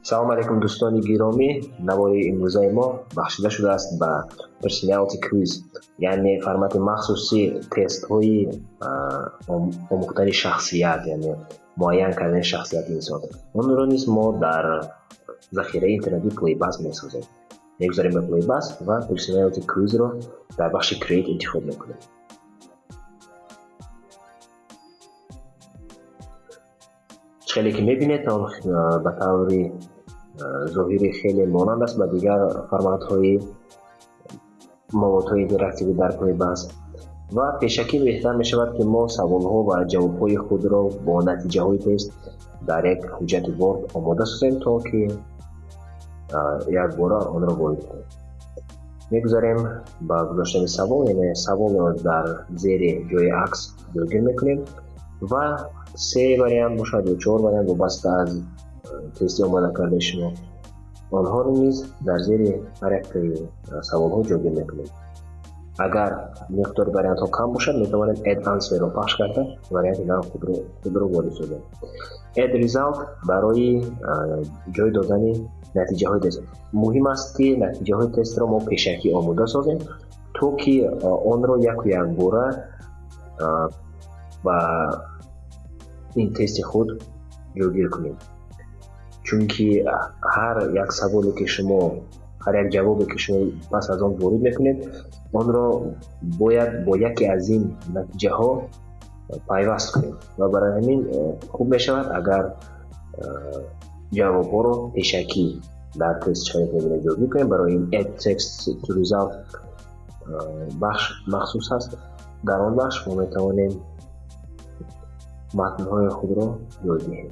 салом алейкум дӯстони гиромӣ. Навори имрӯзаи мо бахшида шудааст ба personality quiz, яъне формати махсуси тестҳои омӯхтани шахсият, яъне муайян кардани шахсияти инсон. Онро низ мо дар захираи интернетӣ плейбас месозем. Мегузарем ба плейбас ва personality quizро дар бахши create интихоб мекунем. хеле ки мебинед он ба таври зоҳири хеле монанд аст ба дигар форматҳои маводҳои интерактивӣ дар плейбас ва пешакӣ беҳтар мешавад ки мо саволҳо ва ҷавобҳои худро бо натиҷаҳои тест дар як ҳуҷҷати ворд омода созем, то ки як бора онро ворид кунем. мегузарем ба гузоштани савол, яъне саволро дар зери ҷои акс ҷойгир мекунем ва 3 вариант бошад ё 4 вариант вобаста аз тести омода кардаи шумо. онҳоро низ дар зери ҳар яктаи саволҳо ҷойгир мекунем. агар миқдори вариантҳо кам бошад, метавонем add answer-ро пахш карда варианти нав худро ворид созем. add result барои ҷой додани натиҷаҳои тест. муҳим аст ки натиҷаҳои тестро мо пешакӣ омода созем, то ки онро як бора ба ин тести худ ҷойгир кунем. чунки ҳар як саволе ки шумо, ҳар як ҷавобе ки шумо пас аз он ворид мекунед, онро бояд бо яке аз ин натиҷаҳо пайваст кунем ва барои ҳамин хуб мешавад агар ҷавобҳоро пешакӣ дар тест шарик мебинед ҷойгир кунем. барои ин add text to result бахш махсус аст. дар он бахш мо метавонем матнҳои худро ҷой диҳем.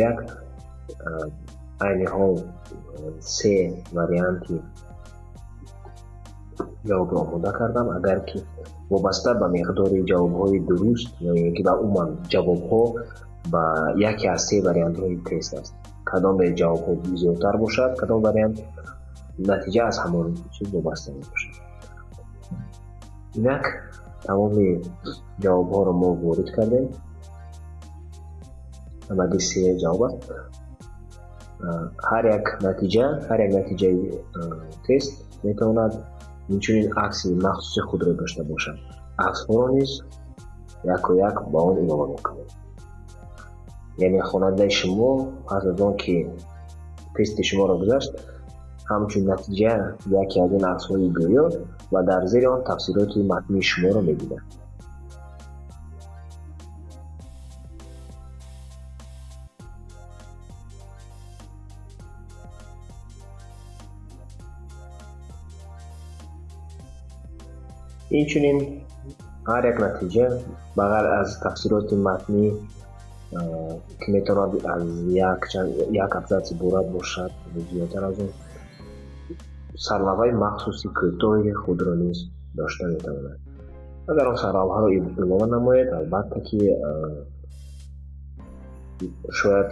як айни ҳол 3 варианти ҷавобро омода кардам. агар ки вобаста ба миқдори ҷавобҳои дуруст ё ки ба умуман ҷавобҳо ба яке аз 3 вариантҳои тест аст. кадом ҷавобҳо зиёдтар бошад, кадом вариант, натиҷа аз ҳамон чиз вобаста мебошад. инак тамоми ҷавобҳоро мо ворид кардем. ҳамагӣ 3 ҷавоб аст. ҳар як натиҷаи тест метавонад инчунин акси махсуси худро дошта бошад. аксҳоро низ як ба он илова мекунем. яъне хонандаи шумо пас аз он ки тести шуморо гузашт, ҳамчун натиҷа яке аз ин аксҳои гӯё ва дар зери он тафсилоти матнии шуморо мебинад. инчунин ҳар як натиҷа бағар аз тафсилоти матнӣ ки метавонад аз як абзац иборат бошад ё зиёдтар аз он, сарлавҳаи махсуси кӯтоҳи худро низ дошта метавонад. агар он сарлавҳаро илова намоед, албатта ки шояд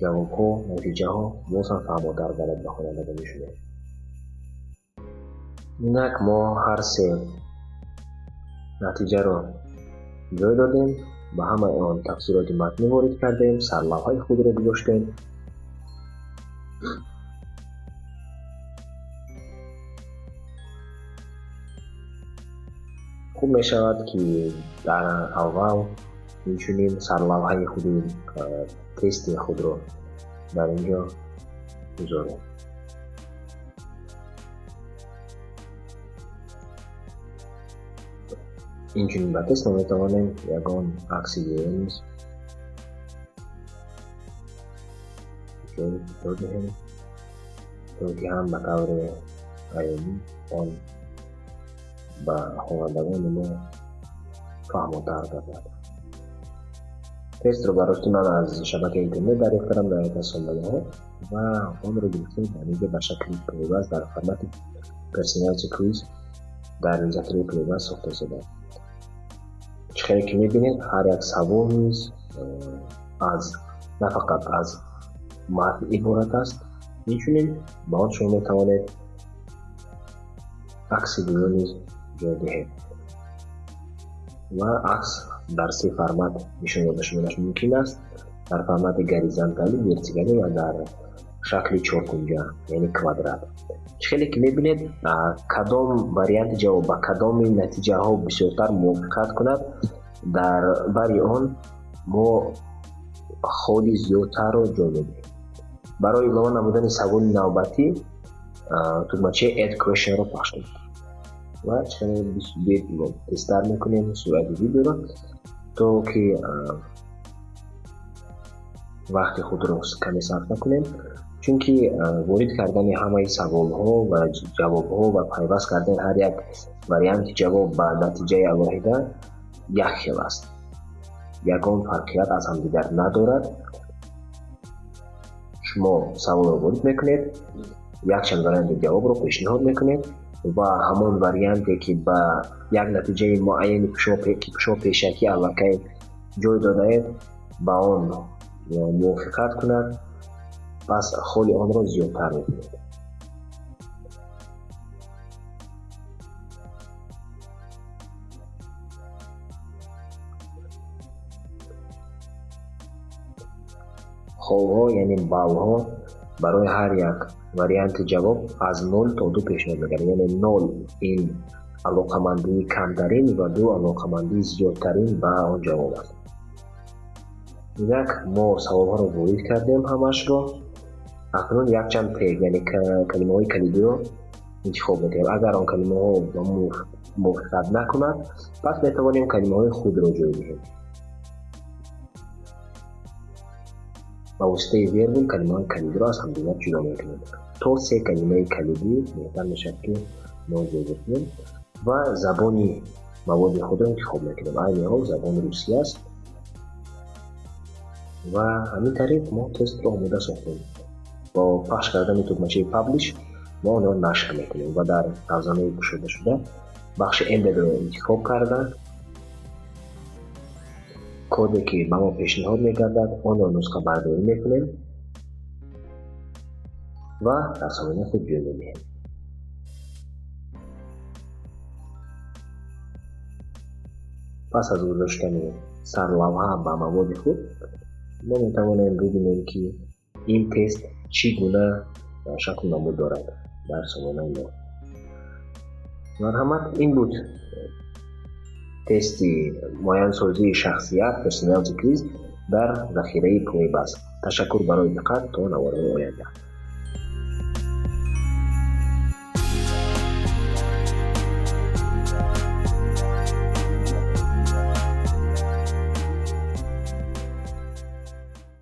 ҷавобҳо, натиҷаҳо боз ҳам фаҳмотар балад ба хонанда мешуданд. инак мо ҳар 3 натиҷаро ҷой додем, ба ҳамаи он тафсилоти матнӣ ворид кардем, сарлавҳаи худро гузоштем. хуб мешавад ки дар аввал инчунин сарлавҳаи худи тести худро дар инҷо гузорем. инчунин ба тест мо метавонем ягон акси гӯё низ ҷой диҳем, то ки ҳам ба таври аёнӣ он ба хонандагони мо фаҳмотар гардад. тестро барости ман аз шабакаи интернет дарёфт кардам дар як аз сомонаҳо ва онро гирифтем ҳамига ба шакли плейбас дар формати personality quiz дар захираи плейбас сохта шудааст. хеле ки мебинед ҳар як савол низ на фақат аз матн иборат аст, инчунин ба он шумо метавонед акси гӯё низ ҷой диҳед. ва акс дар се формат нишон дода шуданаш мумкин аст. дар формати горизонталӣ, вертикалӣ ва дар шакли чоркунҷа, яъне квадрат. хеле ки мебинед кадом варианти ҷавоб ба кадоми натиҷаҳо бисёртар мувофиқат кунад, дар бари он мо холи зиёдтарро ҷой медиҳем. барои илова намудани саволи навбатӣ тugmachaи add questionро пахш кунед ва тестар мекунем суръати видеоро, то ки вақти худро каме сарф накунем, чунки ворид кардани ҳамаи саволҳо ва ҷавобҳо ва пайваст кардани ҳар як варианти ҷавоб ба натиҷаи алоҳида як хел аст. ягон фарқият аз ҳамдигар надорад. шумо саволро ворид мекунед, якчанд варианти ҷавобро пешниҳод мекунед ва ҳамон варианте ки ба як натиҷаи муайяни шумо пешакӣ аллакай ҷой додаед ба он мувофиқат кунад, пас холи онро зиёдтар мекунед. холҳо яъне баллҳо барои ҳар як варианти ҷавоб аз 0 то 2 пешниҳод мегардад. яъне 0 ин алоқамандии камтарин ва 2 алоқамандии зиёдтарин ба он ҷавоб аст. як мо саволҳоро ворид кардем ҳамашро. акнун якчанд тег яъне калимаҳои калидиро интихоб мекунем. агар он калимаҳо ба мувофиқат накунад, пас метавонем калимаҳои худро ҷой диҳем. ба воситаи вербум калимаҳои калидиро аз ҳамдигар ҷудо мекунем. то се калимаи калидӣ беҳтар мешавад ки мо ҷойгир кунем ва забони маводи худро интихоб мекунем. айни ҳол забони русӣ аст ва ҳамин тариқ мо тестро омода сохтем. бо пахш кардани тugmachaи паблиш мо онро нашр мекунем ва дар тавзанаи кушодашуда бахши embeddро интихоб карда коде ки ба мо пешниҳод мегардад онро нусха бардорӣ мекунем ва дар сомонаи худ ҷой медиҳем. пас аз гузоштани сарлавҳа ба маводи худ мо метавонем бибинем ки ин тест чӣ гуна шаклу намуд дорад дар сомонаи мо. марҳамат, ин буд тести муайянсозии шахсият personality quiz дар захираи пурраи баҳс. ташаккур барои диққат. то навораи оянда.